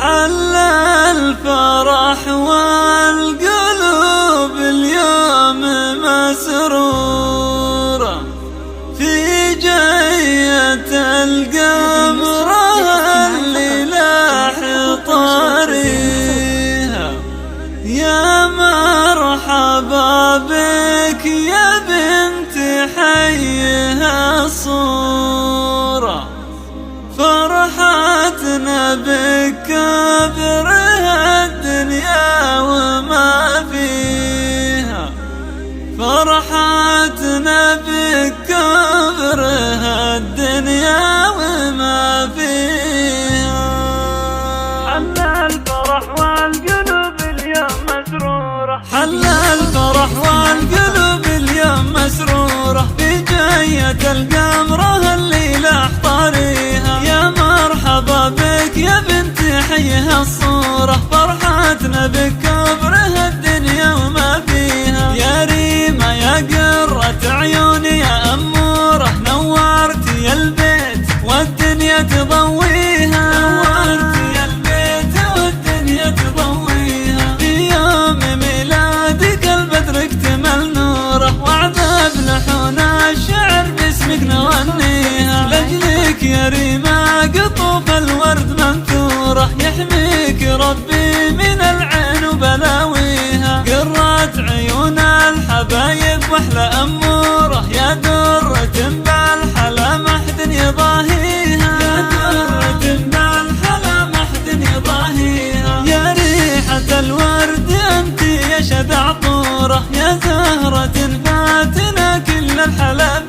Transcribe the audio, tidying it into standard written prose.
حل الفرح والقلوب اليوم مسرورة في جية القمر اللي لاح طريها. يا مرحبا بك يا بنت حيها الصورة، فرحتنا بك كبرها الدنيا وما فيها، فرحتنا بك كبرها الدنيا وما فيها. حل الفرح والقلوب اليوم مسرورة، حل الفرح والقلوب اليوم مسرورة في جية القمر اللي لاح طريها. يا مرحبا بك يا بنت حيها الصورة، فرحتنا بك كبرها الدنيا وما فيها. يا ريمة يا قرة عيوني يا أمورة، نورتي البيت والدنيا تضويها، نورتي البيت والدنيا تضويها. في يوم ميلادك البدر اكتمل نوره، وعذاب لحون الشعر باسمك نغنيها. لجلك يا ريمة قطوف الورد منثورة، يحميك ربي من العين وبلاويها. قرات عيون الحبايب واحلى أموره، يا درة بالحلا ما حد يضاهيها، يا درة بالحلا ما حد يضاهيها. يا ريحة الورد انت يا شذع طوره، يا زهرة فاتنا كل الحلا